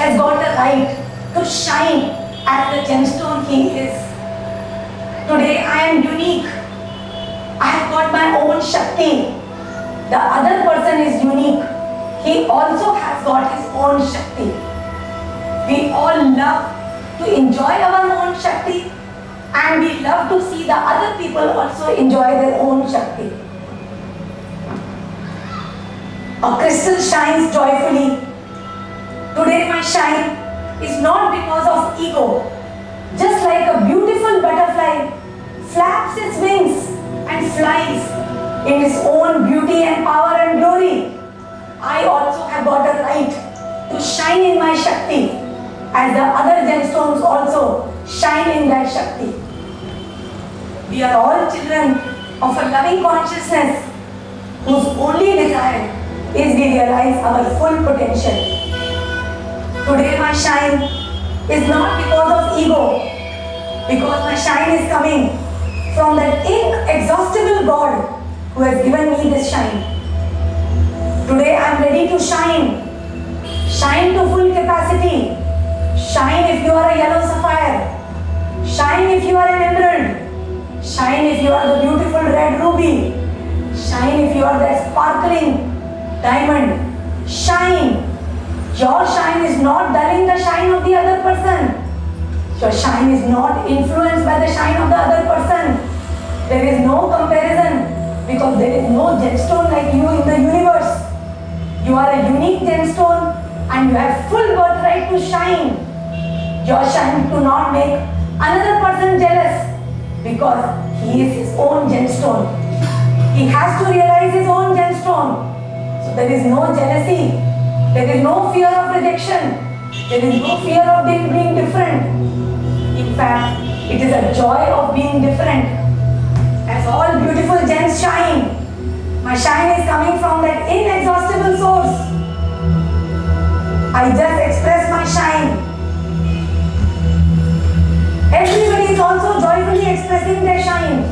has got the right to shine as the gemstone he is. Today I am unique. I have got my own Shakti. The other person is unique. He also has got his own Shakti. We all love to enjoy our own Shakti, and we love to see the other people also enjoy their own Shakti. A crystal shines joyfully. Today my shine is not because of ego. Just like a beautiful butterfly flaps its wings and flies in its own beauty and power and glory, I also have got a right to shine in my Shakti, as the other gemstones also shine in that Shakti. We are all children of a loving consciousness whose only desire is we realize our full potential. Today my shine is not because of ego, because my shine is coming from that inexhaustible God who has given me this shine. Today I am ready to shine. Shine to full capacity. Shine if you are a yellow sapphire. Shine if you are an emerald. Shine if you are the beautiful red ruby. Shine if you are that sparkling diamond. Shine. Your shine is not dulling the shine of the other person. Your shine is not influenced by the shine of the other person. There is no comparison, because there is no gemstone like you in the universe. You are a unique gemstone and you have full birthright to shine. Your shine to not make another person jealous, because he is his own gemstone. He has to realize his own gemstone. So there is no jealousy. There is no fear of rejection. There is no fear of being different. In fact, it is a joy of being different. As all beautiful gems shine, my shine is coming from that inexhaustible source. I just express my shine. Everybody is also joyfully expressing their shine.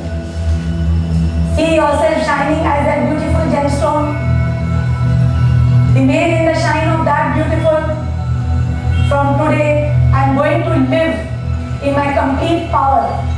See yourself shining as that beautiful gemstone. Remain in the shine of that beautiful. From today, I am going to live in my complete power.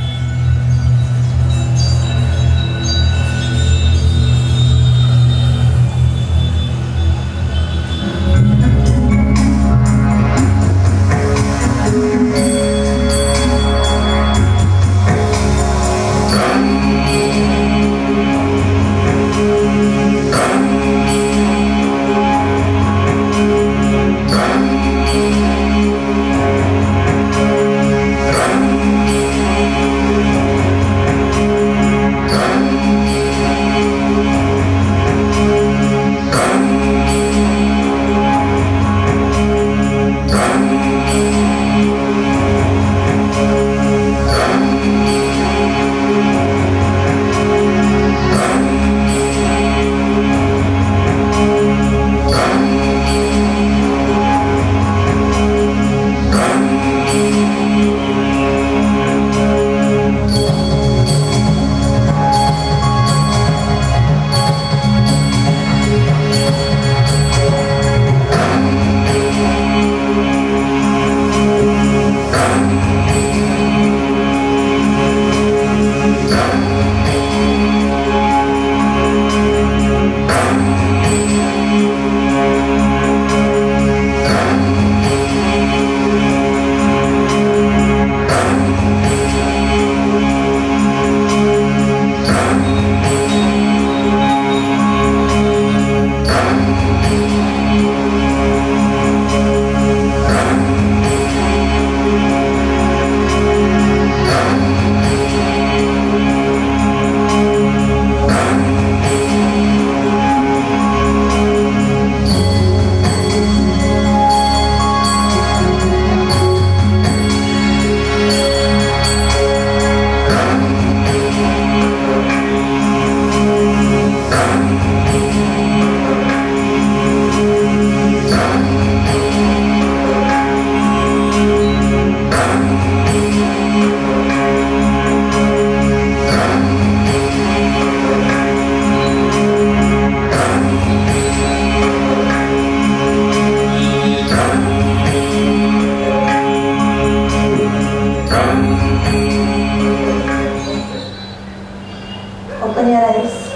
Open your eyes.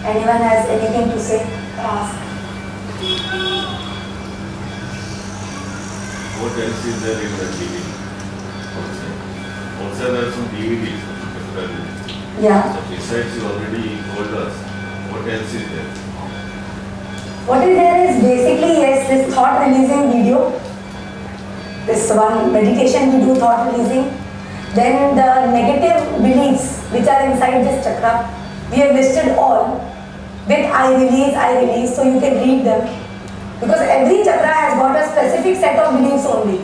Anyone has anything to say? Ask. What else is there in the TV? Also there are some DVDs. Yeah. So besides you already told us, what else is there? What is there is basically, yes, this thought releasing video. This one meditation we do, thought releasing. Then the negative beliefs which are inside this chakra, we have listed all with I release, so you can read them. Because every chakra has got a specific set of beliefs only.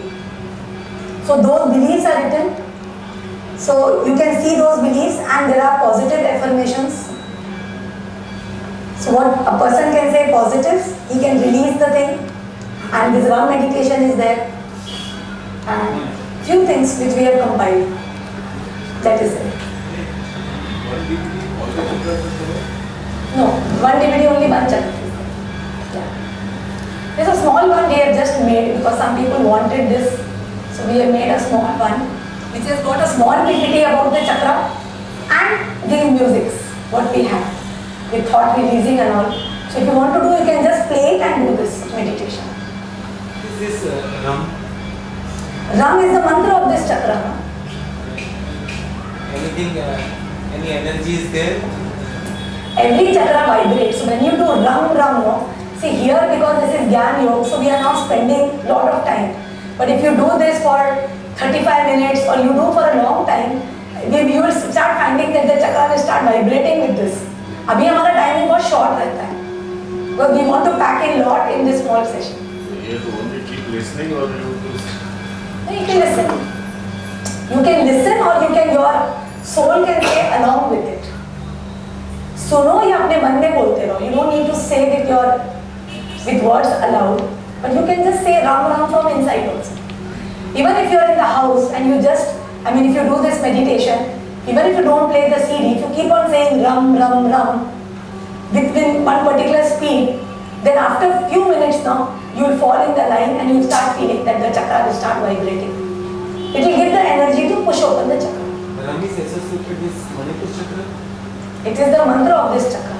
So those beliefs are written. So you can see those beliefs and there are positive affirmations. So what a person can say positives, he can release the thing. And this one meditation is there. And few things which we have compiled. That is it. No, one DVD only, one chakra. Yeah. There's a small one we have just made because some people wanted this. So we have made a small one which has got a small PPT about the chakra and these musics, what we have with thought releasing and all. So if you want to do, you can just play it and do this meditation. Is this Ram? Ram is the mantra of this chakra. Anything, any energy is there? Every chakra vibrates. So when you do Ram, no? See here, because this is Gyan Yoga, so we are not spending a lot of time. But if you do this for 35 minutes or you do for a long time, you will start finding that the chakra will start vibrating with this. Abhi hamara timing बहुत short रहता है. Because we want to pack in lot in this small session. So you have to only keep listening or you have to... No, you can listen. You can listen or you can, your soul can say along with it. सुनो या अपने मन में बोलते रहो. You don't need to say with words aloud, but you can just say Ram Ram from inside also. Even if you are in the house and you just, if you do this meditation, even if you don't play the CD, if you keep on saying Ram Ram Ram within one particular speed, then after a few minutes now, you will fall in the line and you will start feeling that the chakra will start vibrating. It will give the energy to push open the chakra. Ram is associated with Manipur chakra? It is the mantra of this chakra.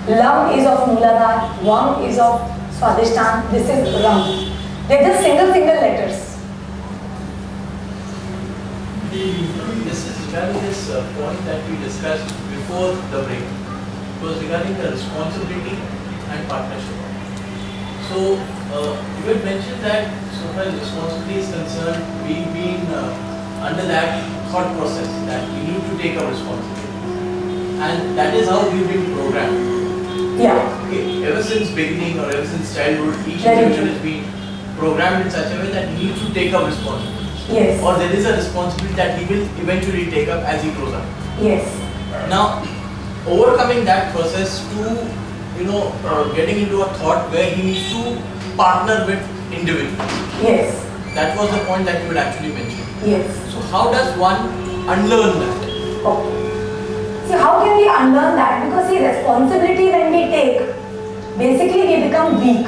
Lam is of Mooladhara, Vam is of Swadhisthana, this is Ram. They are just single letters. This is regarding this point that we discussed before the break. It was regarding the responsibility and partnership. So, you had mentioned that so far as responsibility is concerned, we've been under that thought process that we need to take our responsibility. And that is how we've been programmed. Yeah. Okay. Ever since beginning or ever since childhood, each individual has been programmed in such a way that he needs to take up responsibility. Yes. Or there is a responsibility that he will eventually take up as he grows up. Yes. Now, overcoming that process to, getting into a thought where he needs to partner with individuals. Yes. That was the point that you had actually mentioned. Yes. So how does one unlearn that? Okay. See, how can we unlearn that? Because see, responsibility when we take, basically we become weak.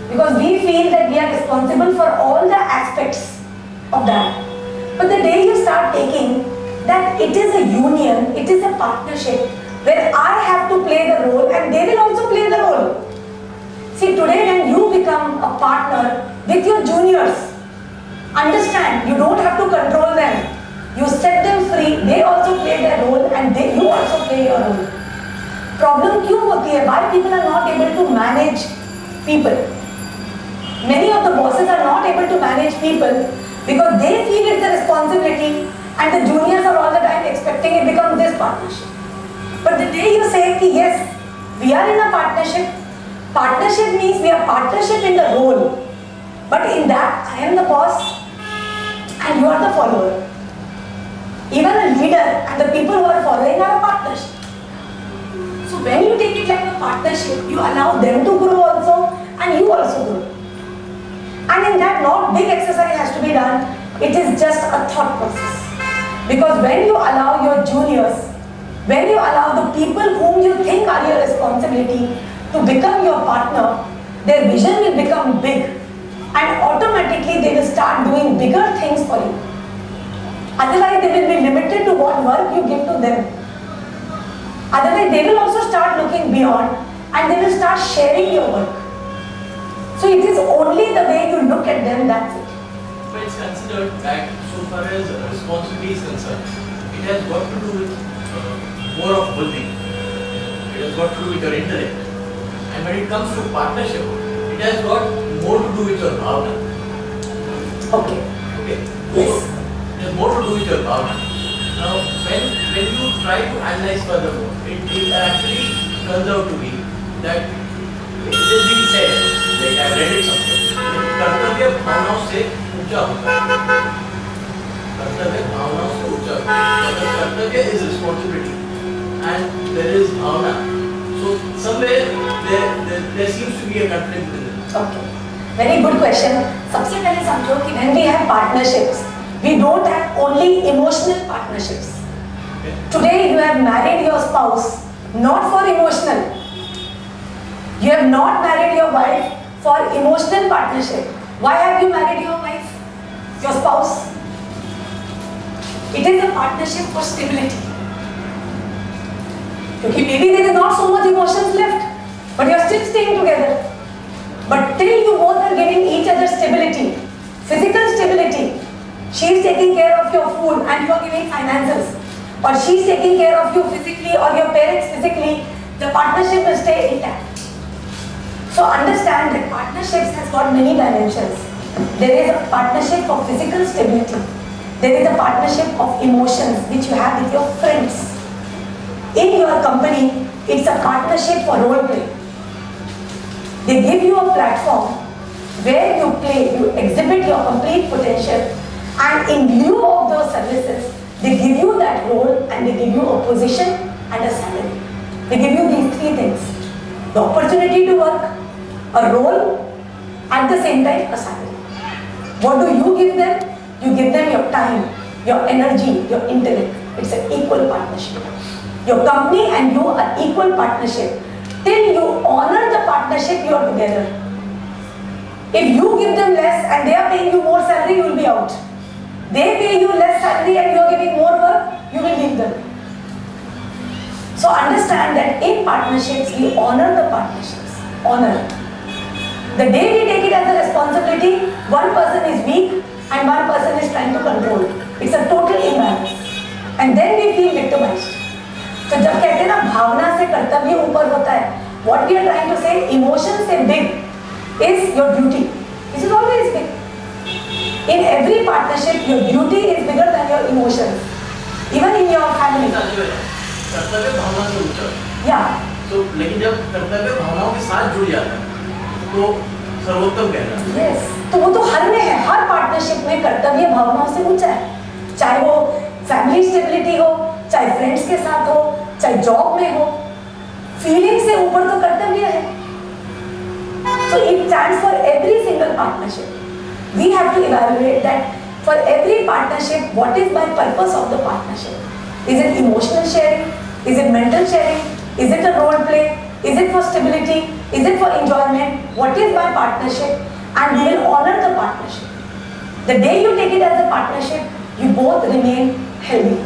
Because we feel that we are responsible for all the aspects of that. But the day you start taking that it is a union, it is a partnership where I have to play the role and they will also play the role. See, today when you become a partner with your juniors, understand, you don't have to control them. You set them free, they also play their role and you also play your role. Problem क्यों होती है? Why people are not able to manage people? Many of the bosses are not able to manage people because they feel it's a responsibility and the juniors are all the time expecting it becomes this partnership. But the day you say कि yes, we are in a partnership, partnership means we are partnership in the role. But in that, I am the boss and you are the follower. Even a leader and the people who are following are a partnership. So when you take it like a partnership, you allow them to grow also and you also grow. And in that, not big exercise has to be done. It is just a thought process. Because when you allow your juniors, when you allow the people whom you think are your responsibility to become your partner, their vision will become big and automatically they will start doing bigger things for you. Otherwise they will be limited to what work you give to them. Otherwise they will also start looking beyond and they will start sharing your work. So it is only the way you look at them, that's it. But it's considered that so far as responsibility is concerned, it has got to do with more of building. It has got to do with your intellect. And when it comes to partnership, it has got more to do with your bhavna. Okay. Okay? Yes. So, it has more to do with your bhavna. Now, when you try to analyze furthermore, it actually turns out to be that it has been said, like I read it somewhere, कर्तव्य भावनाओं से ऊंचा होता है. कर्तव्य भावनाओं से ऊंचा होता है. कर्तव्य is responsibility and there is bhavna. So somewhere there seems to be a conflict with it. Okay. Very good question. सबसे पहले समझो कि when we have partnerships, we don't have only emotional partnerships. Okay. Today you have married your spouse not for emotional. You have not married your wife for emotional partnership. Why have you married your wife, your spouse? It is a partnership for stability. Because maybe there is not so much emotions left, but you are still staying together. But till you both are giving each other stability, physical stability, she is taking care of your food and you are giving finances, or she is taking care of you physically or your parents physically, the partnership will stay intact. So understand that partnerships has got many dimensions. There is a partnership for physical stability. There is a partnership of emotions which you have with your friends. In your company, it's a partnership for role play. They give you a platform where you play, you exhibit your complete potential, and in lieu of those services, they give you that role and they give you a position and a salary. They give you these three things: the opportunity to work, a role, at the same time a salary. What do you give them? You give them your time, your energy, your intellect. It's an equal partnership. Your company and you are equal partnership. Till you honor the partnership, you are together. If you give them less and they are paying you more salary, you will be out. They pay you less salary and you are giving more work, you will leave them. So understand that in partnerships, we honor the partnerships. Honor. The day we take it as a responsibility, one person is weak and one person is trying to control. It's a total imbalance. And then we feel victimized. So जब कहते हैं ना भावना से कर्तव्य ऊपर होता है, what we are trying to say, emotion से big is your duty. This is always big. In every partnership, your duty is bigger than your emotions. Even in your family. कर्तव्य भावना से ऊंचा. Yeah. तो लेकिन जब कर्तव्य भावनाओं के साथ जुड़ जाता है तो सर्वोत्तम कहना है. Yes. तो वो तो हर में है, हर पार्टनरशिप में कर्तव्य भावनाओं से ऊंचा है. चाहे वो फैमिली स्टेबिलिटी हो, चाहे फ्रेंड्स के साथ हो, चाहे जॉब में हो, फीलिंग से ऊपर तो कर्तव्य है. So it stands for every single partnership. We have to evaluate that for every partnership, what is my purpose of the partnership? Is it emotional sharing? Is it mental sharing? Is it a role play? Is it for stability? Is it for enjoyment? What is my partnership? And we will honor the partnership. The day you take it as a partnership, you both remain healthy.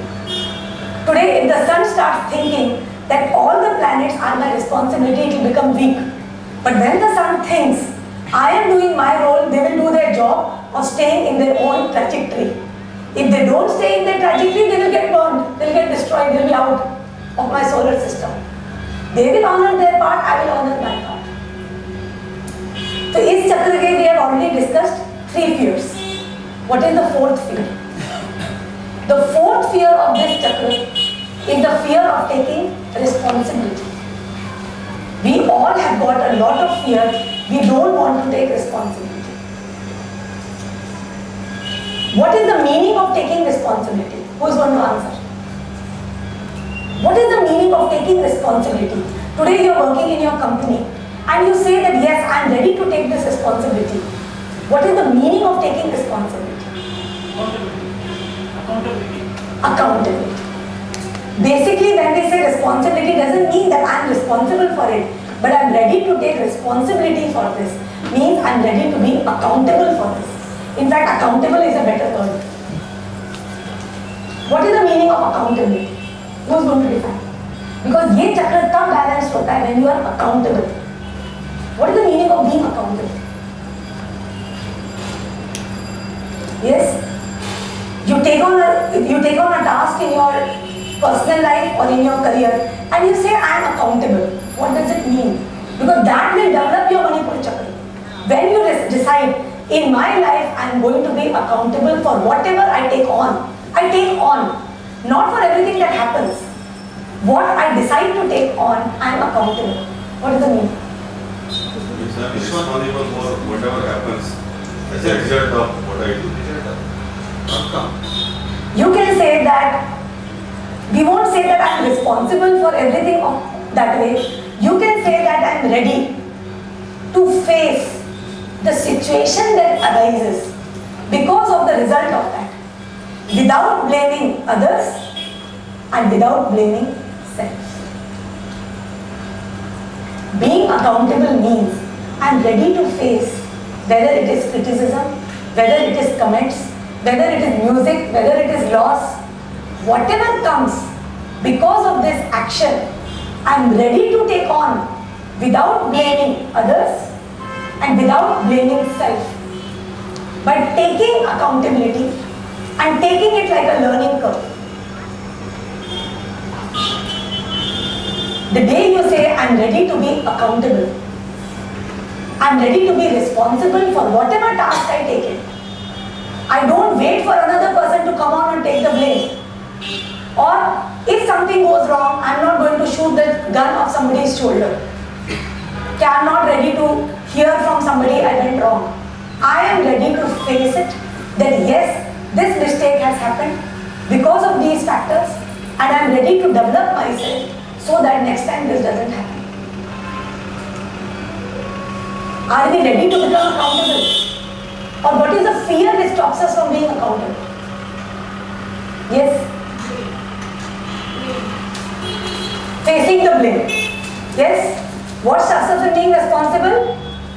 Today, if the sun starts thinking that all the planets are my responsibility, it will become weak. But when the sun thinks, I am doing my role, they will do their job of staying in their own trajectory. If they don't stay in their trajectory, they will get burned, they will get destroyed, they will be out of my solar system. They will honor their part, I will honor my part. So, इस चक्र के we have already discussed 3 fears. What is the 4th fear? The 4th fear of this chakra is the fear of taking responsibility. We all have got a lot of fear. We don't want to take responsibility. What is the meaning of taking responsibility? Who is going to answer? What is the meaning of taking responsibility? Today you are working in your company and you say that yes, I am ready to take this responsibility. What is the meaning of taking responsibility? Accountability. accountability. Basically, when we say responsibility, doesn't mean that I'm responsible for it, but I'm ready to take responsibility for this. Means I'm ready to be accountable for this. In fact, accountable is a better word. What is the meaning of accountability? Who's going to define? Because ये चक्र तब balanced होता है when you are accountable. What is the meaning of being accountable? Yes, you take on a task in your personal life or in your career, and you say I am accountable. What does it mean? Because that will develop your Manipur chakra. When you decide in my life I am going to be accountable for whatever I take on. I take on, not for everything that happens. What I decide to take on, I am accountable. What does it mean? Yes, I am responsible for whatever happens as a result of what I do. You can say that, we won't say that I am responsible for everything that way. You can say that I am ready to face the situation that arises because of the result of that, without blaming others and without blaming self. Being accountable means I am ready to face whether it is criticism, whether it is comments, whether it is music, whether it is loss, whatever comes because of this action, I am ready to take on without blaming others and without blaming self. By taking accountability and taking it like a learning curve. The day you say, I am ready to be accountable, I am ready to be responsible for whatever task I take in. I don't wait for another person to come on and take the blame. Or if something goes wrong, I am not going to shoot the gun off somebody's shoulder. I am not ready to hear from somebody I went wrong. I am ready to face it, that yes, this mistake has happened because of these factors, and I am ready to develop myself so that next time this doesn't happen. Are we ready to become accountable? Or what is the fear which stops us from being accountable? Yes? Facing the blame. Yes? What stops us from being responsible?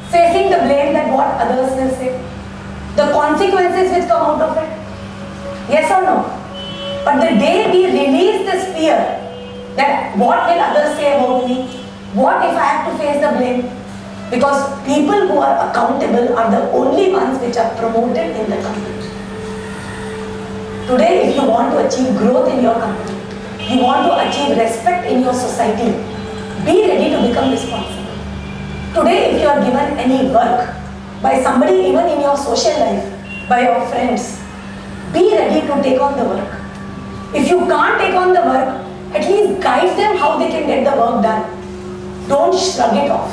Facing the blame that what others will say. The consequences which come out of it. Yes or no? But the day we release this fear that what will others say about me? What if I have to face the blame? Because people who are accountable are the only ones which are promoted in the company. Today, if you want to achieve growth in your company, you want to achieve respect in your society, be ready to become responsible. Today, if you are given any work by somebody, even in your social life, by your friends, be ready to take on the work. If you can't take on the work, at least guide them how they can get the work done. Don't shrug it off.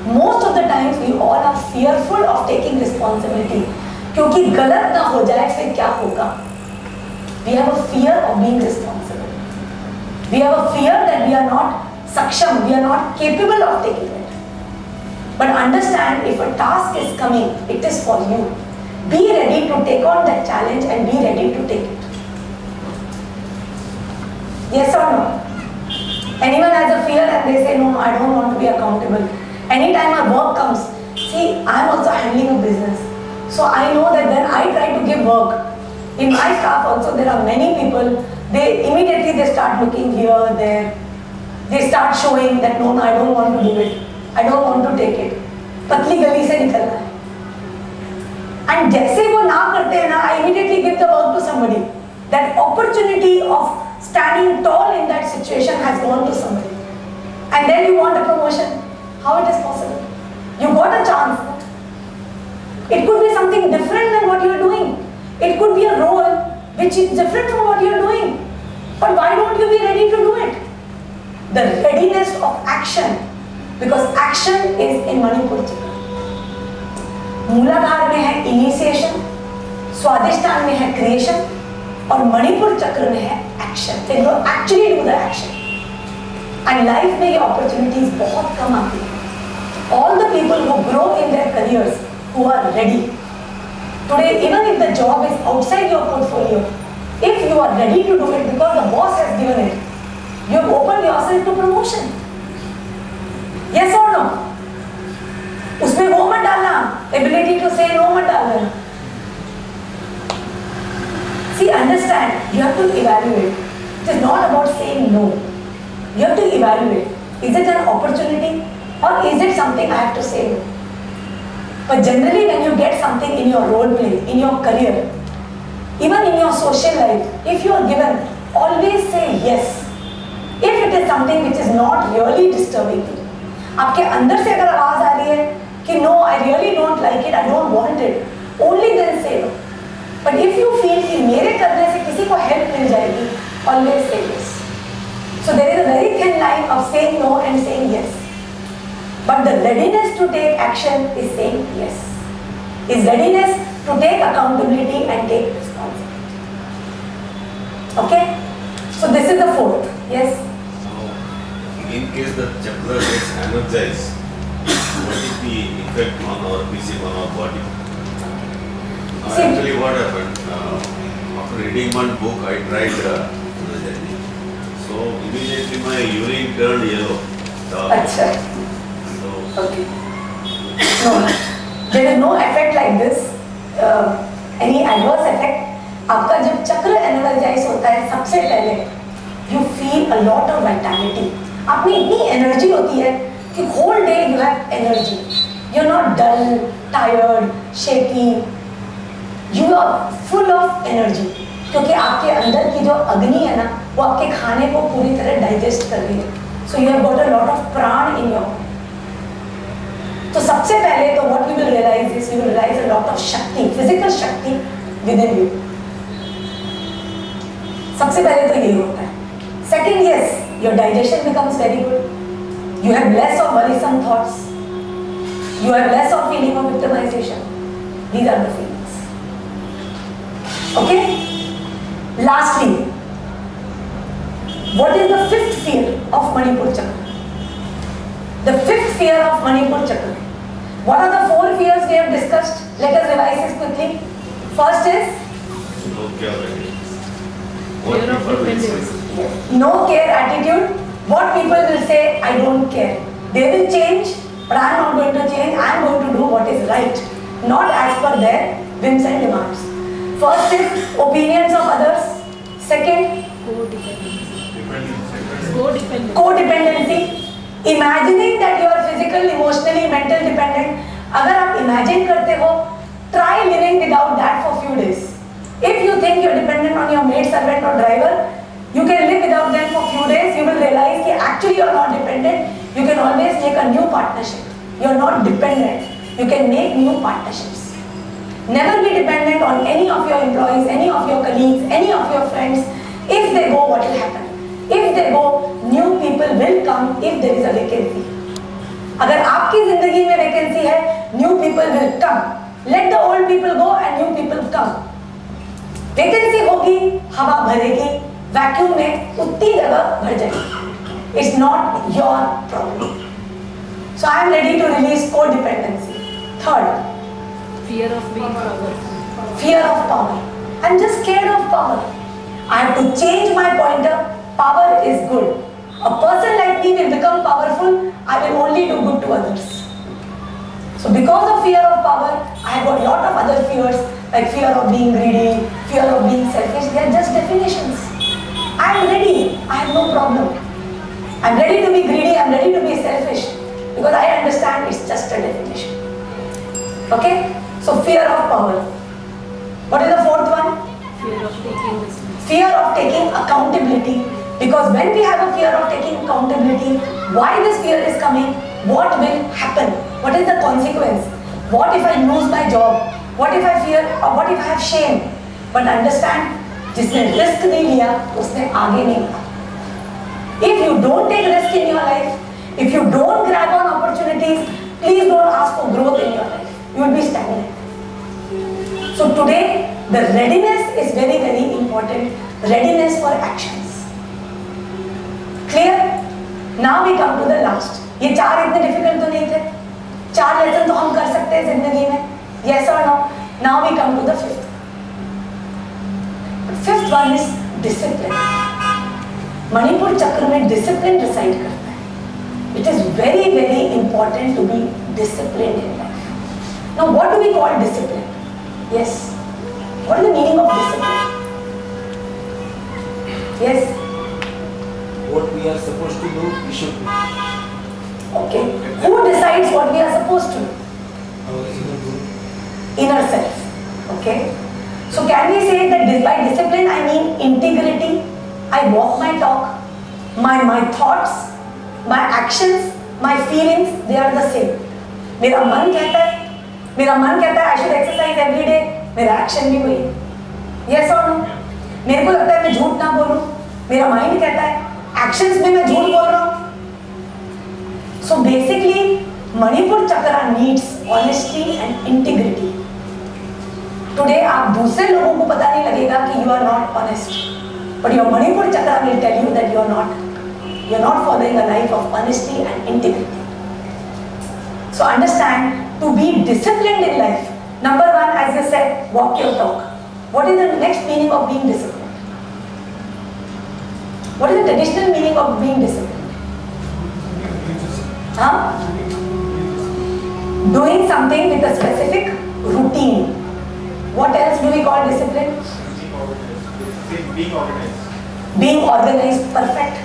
Most of the times we all are fearful of taking responsibility. क्योंकि गलत ना हो जाए फिर क्या होगा? We have a fear of being responsible. We have a fear that we are not saksham, we are not capable of taking it. But understand, if a task is coming, it is for you. Be ready to take on that challenge and be ready to take it. Yes or no? Anyone has a fear and they say, no, I don't want to be accountable. Anytime our work comes, see, I am also handling a business. So I know that when I try to give work, in my staff also there are many people, they immediately start looking here, there. They start showing that no, I don't want to do it. I don't want to take it. पतली गली से निकलना है. And जैसे वो ना करते हैं ना, I immediately give the work to somebody. That opportunity of standing tall in that situation has gone to somebody. And then you want a promotion. How it is possible? You got a chance. It could be something different than what you are doing. It could be a role which is different from what you are doing. But why don't you be ready to do it? The readiness of action. Because action is in Manipur Chakra. मूलाधार में है initiation, Swadhisthana में है creation, और मणिपुर चक्र में है action. Then you actually do the action. And life में ये opportunities बहुत कम आती हैं. All the people who grow in their careers, who are ready. Today, even if the job is outside your portfolio, If you are ready to do it because the boss has given it, you have opened yourself to promotion. Yes or no? उसमें वो मत डालना, ability to say no मत डालना. See, understand, you have to evaluate. It is not about saying no. You have to evaluate. Is it an opportunity or is it something I have to say no? But generally when you get something in your role play, in your career, even in your social life, if you are given, always say yes. If it is something which is not really disturbing you. आपके अंदर से अगर आवाज आ रही है कि no, I really don't like it, I don't want it, only then say no. But if you feel कि मेरे करने से किसी को help मिल जाएगी, always say yes. So there is a very thin line of saying no and saying yes. But the readiness to take action is saying yes. Is readiness to take accountability and take responsibility. Okay? So this is the fourth. Yes? In case the chakra gets energized, what is the effect on our physique, on our body? Actually, what happened? After reading one book, I tried energizing. So immediately my urine turned yellow. Achha. So, Okay. No, there is no effect like this. Any adverse effect. आपका जब चक्र energise होता है सबसे पहले you feel a lot of vitality. आप में इतनी एनर्जी होती है कि whole day you have energy. You're not dull, tired, shaky. You are full of energy. क्योंकि आपके अंदर की जो अग्नि है ना वो आपके खाने को पूरी तरह डाइजेस्ट कर रही है. So you have got a lot of प्राण in your body. तो सबसे पहले तो what you will realize is you will realize a lot of शक्ति, physical शक्ति within you. सबसे पहले तो यही होता है. Second, yes, your digestion becomes very good. You have less of worrisome thoughts. You have less of feeling of victimization. These are the feelings. Okay? Lastly, what is the fifth fear of Manipur Chakra? The fifth fear of Manipur Chakra. What are the four fears we have discussed? Let us revise this quickly. First is no care attitude. Fear of dependence. No care attitude. What people will say, I don't care. They will change, but I am not going to change. I am going to do what is right, not as per their whims and demands. First is opinions of others. Second, codependency. Imagining that you are physical, emotionally, mental dependent. अगर आप imagine करते हो, try living without that for few days. If you think you are dependent on your maid, servant or driver, you can live without them for few days. You will realize that actually you are not dependent. You can always make a new partnership. You are not dependent. You can make new partnerships. Never be dependent on any of your employees, any of your colleagues, any of your friends. If they go, what will happen? If they go, new people will come if there is a vacancy. अगर आपकी जिंदगी में vacancy है, new people will come. Let the old people go and new people come. Vacancy होगी, हवा भरेगी, vacuum में उतनी जगह भर जाएगी. It's not your problem. So I am ready to release codependency. Third, Fear of being powerful. fear of power. I'm just scared of power. I have to change my pointer. Power is good. A person like me will become powerful. I will only do good to others. So because of fear of power, I have got a lot of other fears like fear of being greedy, fear of being selfish. They are just definitions. I am ready. I have no problem. I am ready to be greedy. I am ready to be selfish because I understand it's just a definition. Okay? So fear of power. What is the fourth one? Fear of taking this. Fear of taking accountability. Because when we have a fear of taking accountability, why this fear is coming? What will happen? What is the consequence? What if I lose my job? What if I fear or what if I have shame? But understand, जिसने risk नहीं लिया, उसने आगे नहीं बढ़ा. If you don't take risk in your life, if you don't grab on opportunities, please don't ask for growth in your life. You will be stagnant. So today, the readiness is very, very important. Readiness for actions. Clear? Now we come to the last. ये चार इतने difficult तो नहीं थे. चार lesson तो हम कर सकते हैं जिंदगी में. Yes or no? Now we come to the fifth. Fifth one is discipline. Manipur चक्र में discipline reside करता है. It is very very important to be disciplined in life. Now what do we call discipline? Yes. What is the meaning of discipline? Yes. What we are supposed to do, we should do. Okay. Who decides what we are supposed to do? Our inner guru. Inner self. Okay. So can we say that by discipline I mean integrity? I walk my talk, my thoughts, my actions, my feelings, they are the same. मेरा मन कहता है I should exercise every day. मेरा action भी वही है. Yes or no? मेरे को लगता है मैं झूठ ना बोलूं. मेरा माइंड कहता है एक्शंस में मैं झूठ बोल रहा हूं. So basically, मणिपुर चक्र needs honesty and integrity. Today आप दूसरे लोगों को पता नहीं लगेगा कि you are not honest, but your Manipur chakra will tell you that you are not following a life of honesty and integrity. So understand, to be disciplined in life, number one, as you said, walk your talk. What is the next meaning of being disciplined? What is the traditional meaning of being disciplined? Doing something with a specific routine. What else do we call discipline? Being organized. Being organized, perfect.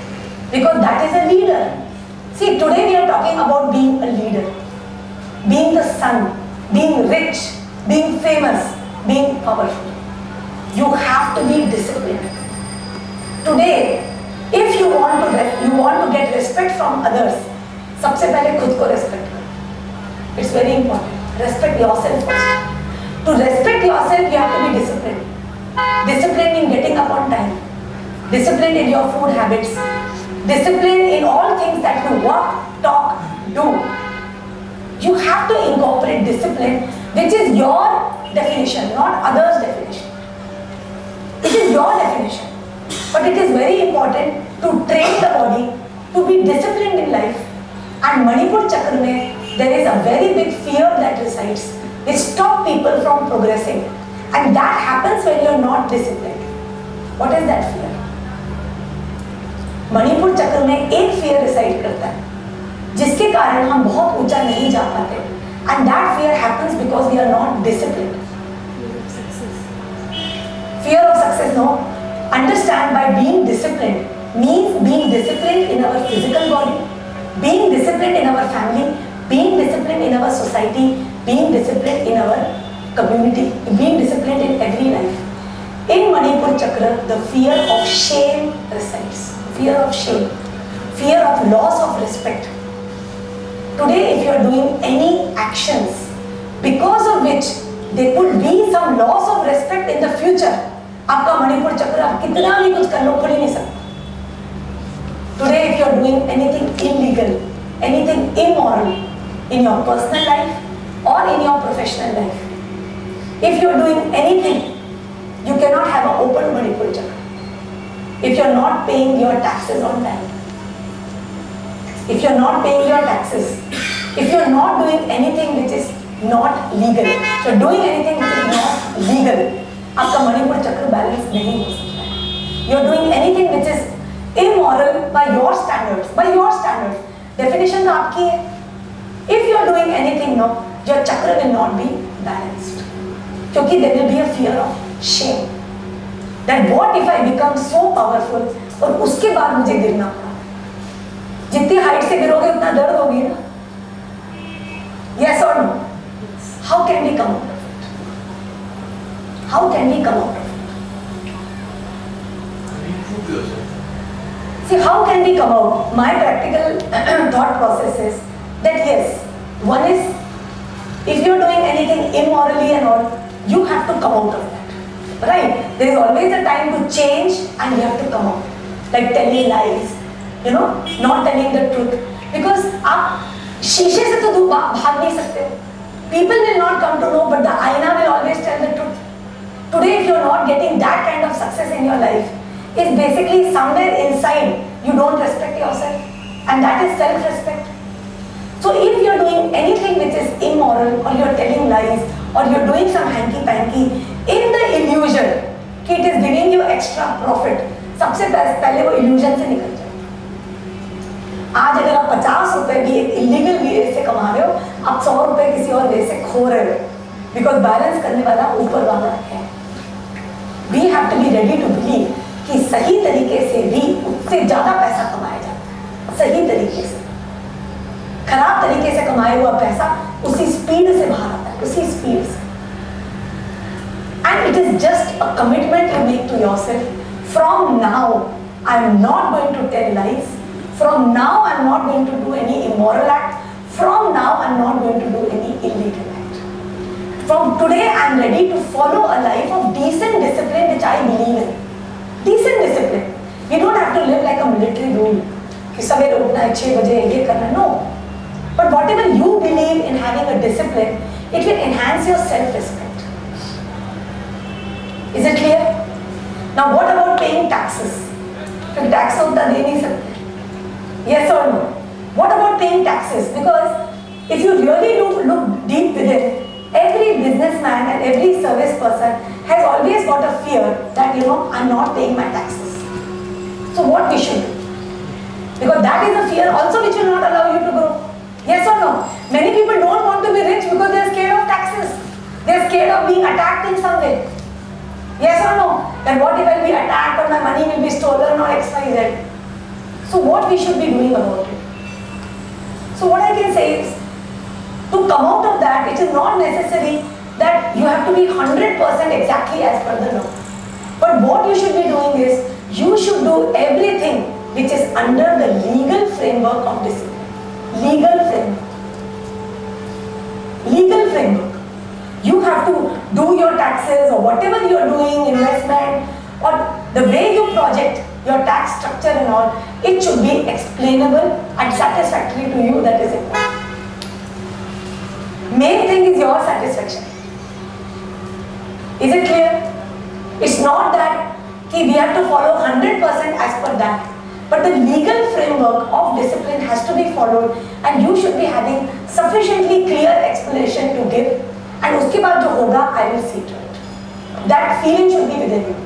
Because that is a leader. See, today we are talking about being a leader. Being the sun, being rich, being famous, being powerful. You have to be disciplined. Today, if you want to get respect from others, सबसे पहले खुद को respect करो. It's very important. Respect yourself first. To respect yourself, you have to be disciplined. Disciplined in getting up on time. Disciplined in your food habits. Disciplined in all things that you walk, talk, do. You have to incorporate discipline, which is your definition, not others' definition. It is your definition. But it is very important to train the body to be disciplined in life. And Manipur Chakra mein, there is a very big fear that resides, which stops people from progressing. And that happens when you are not disciplined. What is that fear? Manipur चक्र में एक fear reside करता है, जिसके कारण हम बहुत ऊंचा नहीं जा पाते. And that fear happens because we are not disciplined. Fear of success, no. Understand, by being disciplined means being disciplined in our physical body, being disciplined in our family, being disciplined in our society, being disciplined in our community, being disciplined in every life. In Manipur Chakra, the fear of shame resides. Fear of shame, fear of loss of respect. Today, if you are doing any actions because of which there could be some loss of respect in the future, आपका मणिपुर चक्र आप कितना भी कुछ कर लो, खुल ही नहीं सकता. Today, if you are doing anything illegal, anything immoral in your personal life or in your professional life, if you are doing anything, you cannot have an open Manipur chakra. If you are not paying your taxes on time, if you are not paying your taxes, if you are not doing anything which is not legal, if you are doing anything which is not legal, आपका मणिपुर चक्र balance नहीं हो सकता है. You are doing anything which is immoral by your standards. By your standards, definition तो आपकी है. If you are doing anything, no, your chakra will not be balanced. क्योंकि there will be a fear of shame. That what if I become so powerful और उसके बाद मुझे गिरना पड़ा. जितनी हाइट से गिरोगे उतना दर्द होगी ना. Yes or no? How can we come out of it? How can we come out of it? Improve yourself. See, how can we come out? My practical thought process is that yes, one is, if you are doing anything immorally and all, you have to come out of that. Right? There is always a time to change and you have to come out. Like telling lies, not telling the truth. Because आप शीशे से तो भाग नहीं सकते. People will not come to know, but the aina will always tell the truth. Today, if you are not getting that kind of success in your life, it's basically somewhere inside you don't respect yourself, and that is self-respect. So if you are doing anything which is immoral, or you are telling lies, or you are doing some hanky-panky in the illusion कि it is giving you extra profit, सबसे पहले वो illusion से निकल जाए। आज अगर आप 50 रुपए भी एक इलीगल वे से कमा रहे हो, आप 100 रुपए किसी और वे से खो रहे हो, बिकॉज बैलेंस करने वाला ऊपर वाला है। We have to be ready to believe कि सही तरीके से भी उससे ज्यादा पैसा कमाया जाता है, सही तरीके से। खराब तरीके से कमाया हुआ पैसा उसी स्पीड से बाहर आता है, उसी स्पीड से। And it is just a commitment you make to yourself. From now I am not going to tell lies, from now I am not going to do any immoral act, from now I am not going to do any illegal act. From today I am ready to follow a life of decent discipline which I believe in. Decent discipline. You don't have to live like a military rule कि सवेरे उठना है 6 बजे ये करना, no. But whatever you believe in having a discipline, it will enhance your self-respect. Is it clear? Now what about paying taxes? फिर tax उतना दे नहीं सकते, yes or no? What about paying taxes? Because if you really do look deep within, every businessman and every service person has always got a fear that, you know, I'm not paying my taxes. So what we should do? Because that is a fear also which will not allow you to grow. Yes or no? Many people don't want to be rich because they are scared of taxes. They are scared of being attacked in some way. Yes or no? Then what if I'll be attacked or my money will be stolen or X, Y, Z? So what we should be doing about it? So what I can say is, to come out of that, it is not necessary that you have to be 100% exactly as per the law. But what you should be doing is, you should do everything which is under the legal framework of discipline. Legal framework. Legal framework. You have to do your taxes or whatever you are doing, investment, or the way you project your tax structure and all, it should be explainable and satisfactory to you. That is important. Main thing is your satisfaction. Is it clear? It's not that we have to follow 100% as per that, but the legal framework of discipline has to be followed, and you should be having sufficiently clear explanation to give, and uske baad jo hoga, I will see to it. That feeling should be within you.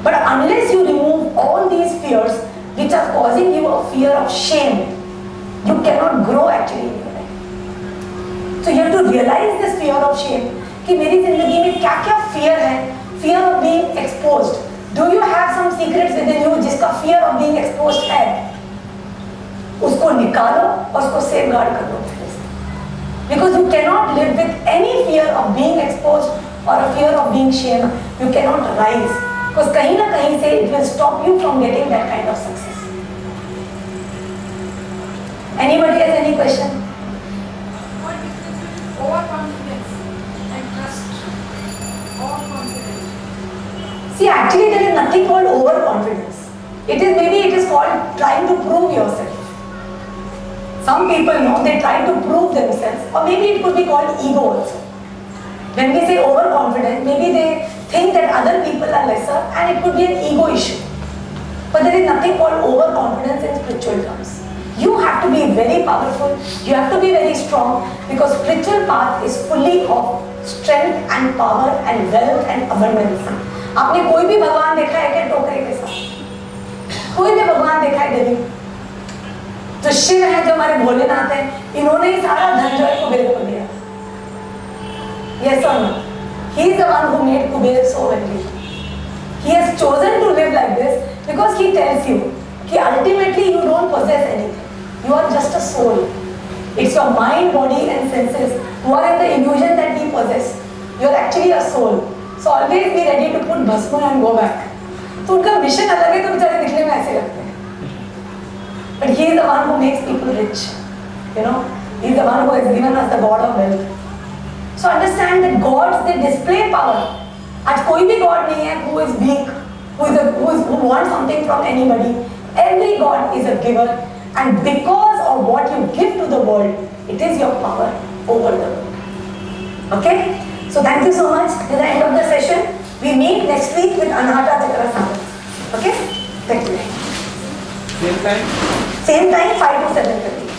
But unless you remove all these fears which are causing you a fear of shame, you cannot grow actually in your life. So you have to realize this fear of shame कि मेरी जिंदगी में क्या क्या fear है, fear of being exposed. Do you have some secrets within you जिसका fear of being exposed है? उसको निकालो और उसको safeguard कर लो. Because you cannot live with any fear of being exposed or a fear of being shamed. You cannot rise. Because कहीं ना कहीं से it will stop you from getting that kind of success. Anybody has any question? What difference is overconfidence and trust? Overconfidence. See, actually there is nothing called overconfidence. Maybe it is called trying to prove yourself. Some people know they try to prove themselves, or maybe it could be called ego also. When we say overconfidence, maybe they think that other people are lesser, and it could be an ego issue. But there is nothing called overconfidence in spiritual terms. You have to be very powerful, you have to be very strong, because spiritual path is fully of strength and power and wealth and abundance. आपने कोई भी भगवान देखा है क्या टोकरे के साथ? कोई भी भगवान देखा है गरीब? जो शिव है, जो हमारे भोलेनाथ हैं, इन्होंने ही सारा धन जो है कुबेर को दिया। Yes or no? He is the one who made Kuber so wealthy. He has chosen to live like this because he tells you that ultimately you don't possess anything. You are just a soul. It's your mind, body and senses who are in the illusion that we possess. You are actually a soul. So always be ready to put bhasma and go back. तो उनका mission अलग है, तो बेचारे दिखने में ऐसे लगते हैं. But he is the one who makes people rich. You know, he is the one who has given us the God of wealth. So understand that gods, they display power. आज कोई भी God नहीं है who is weak, who wants something from anybody. Every God is a giver, and because of what you give to the world, it is your power over the world. Okay? So thank you so much. Till the end of the session, we meet next week with Anahata Chakrasana. Okay? Thank you. Same time? Same time, 5 to 7:30.